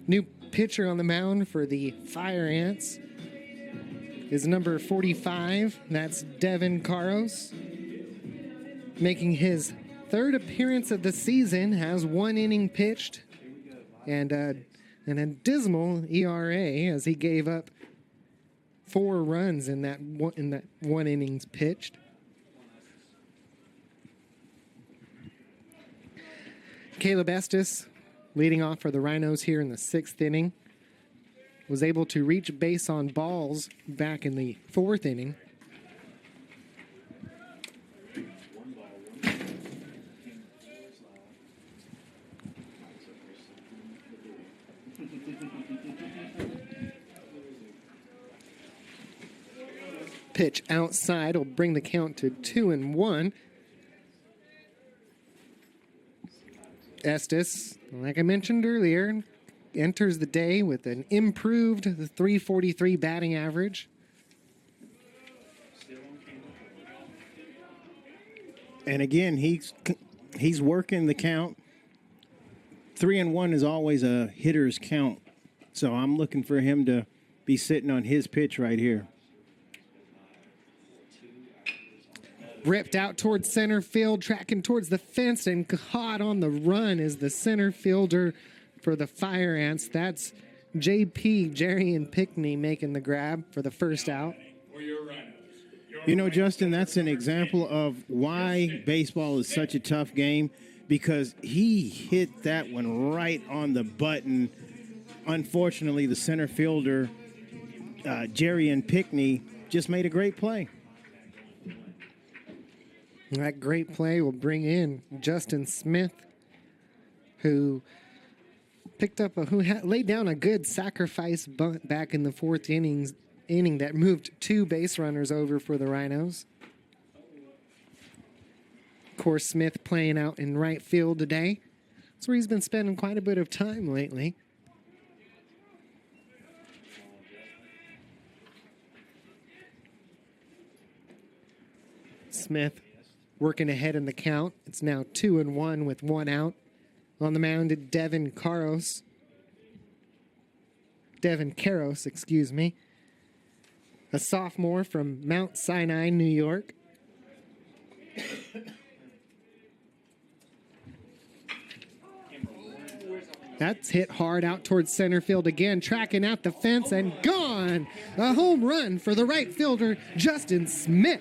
New pitcher on the mound for the Fire Ants is number 45. That's Devin Carros. Making his third appearance of the season, has 1 inning pitched and an dismal ERA as he gave up 4 runs in that 1 innings pitched. Caleb Estes, leading off for the Rhinos here in the 6th inning, was able to reach base on balls back in the 4th inning. Pitch outside will bring the count to 2-1. Estes, like I mentioned earlier, enters the day with an improved 343 batting average. And again, he's working the count. 3-1 is always a hitter's count. So I'm looking for him to be sitting on his pitch right here. Ripped out towards center field, tracking towards the fence, and caught on the run is the center fielder for the Fire Ants. That's JP, Jerry and Pickney making the grab for the first out. You know, Justin, that's an example of why baseball is such a tough game, because he hit that one right on the button. Unfortunately, the center fielder, Jerry and Pickney, just made a great play. That great play will bring in Gaston Smith, who laid down a good sacrifice bunt back in the 4th inning that moved 2 base runners over for the Rhinos. Of course, Smith playing out in right field today. That's where he's been spending quite a bit of time lately. Smith working ahead in the count. It's now 2-1 with 1 out. On the mound, Devin Carros, excuse me. A sophomore from Mount Sinai, New York. That's hit hard out towards center field again, tracking out the fence and gone. A home run for the right fielder, Gaston Smith.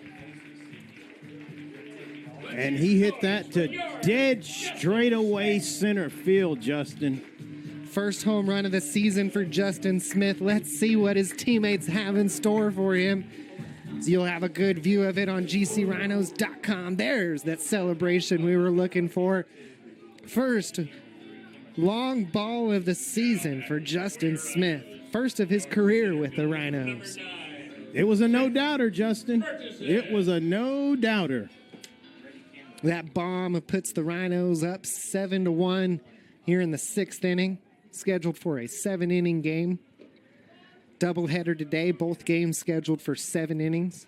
And he hit that to dead straightaway center field, Justin. First home run of the season for Gaston Smith. Let's see what his teammates have in store for him. So you'll have a good view of it on gcrhinos.com. There's that celebration we were looking for. First long ball of the season for Gaston Smith. First of his career with the Rhinos. It was a no-doubter, Justin. It was a no-doubter. That bomb puts the Rhinos up 7-1 here in the 6th inning, scheduled for a 7-inning game. Doubleheader today, both games scheduled for 7 innings.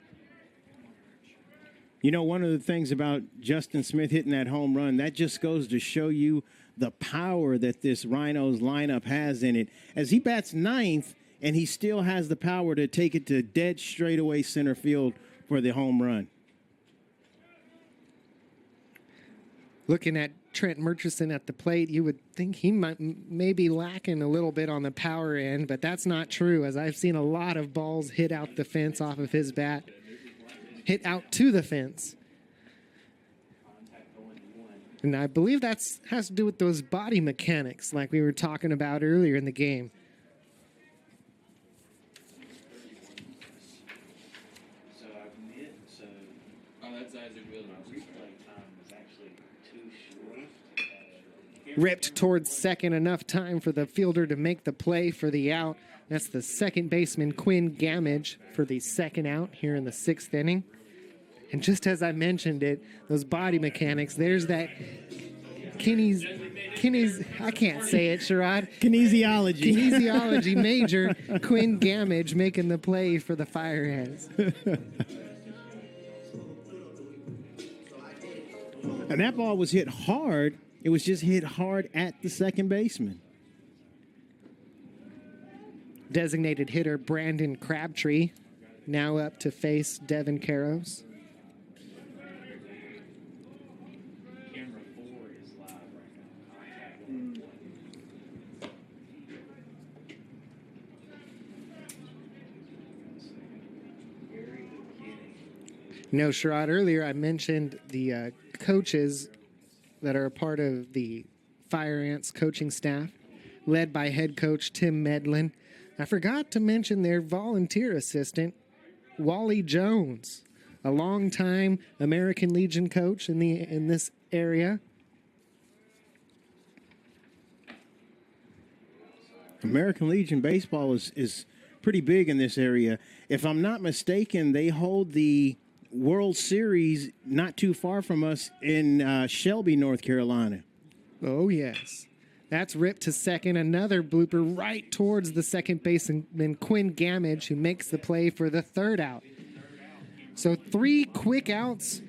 You know, one of the things about Gaston Smith hitting that home run, that just goes to show you the power that this Rhinos lineup has in it. As he bats 9th, and he still has the power to take it to dead straightaway center field for the home run. Looking at Trent Murchison at the plate, you would think he might maybe lacking a little bit on the power end, but that's not true, as I've seen a lot of balls hit out the fence off of his bat, hit out to the fence. And I believe that has to do with those body mechanics like we were talking about earlier in the game. Ripped towards second, enough time for the fielder to make the play for the out. That's the second baseman, Quinn Gamage, for the second out here in the 6th inning. And just as I mentioned it, those body mechanics, there's that I can't say it, Sherrod. Kinesiology major, Quinn Gamage making the play for the Fire Ants. And that ball was hit hard. It was just hit hard at the second baseman. Designated hitter Brandon Crabtree now up to face Devin Carros. Sherrod, earlier I mentioned the coaches that are a part of the Fire Ants coaching staff, led by head coach Tim Medlin. I forgot to mention their volunteer assistant, Wally Jones, a longtime American Legion coach in this area. American Legion baseball is pretty big in this area. If I'm not mistaken, they hold the World Series not too far from us in Shelby, North Carolina. Oh, yes. That's ripped to second. Another blooper right towards the second baseman, Quinn Gamage, who makes the play for the third out. So 3 quick outs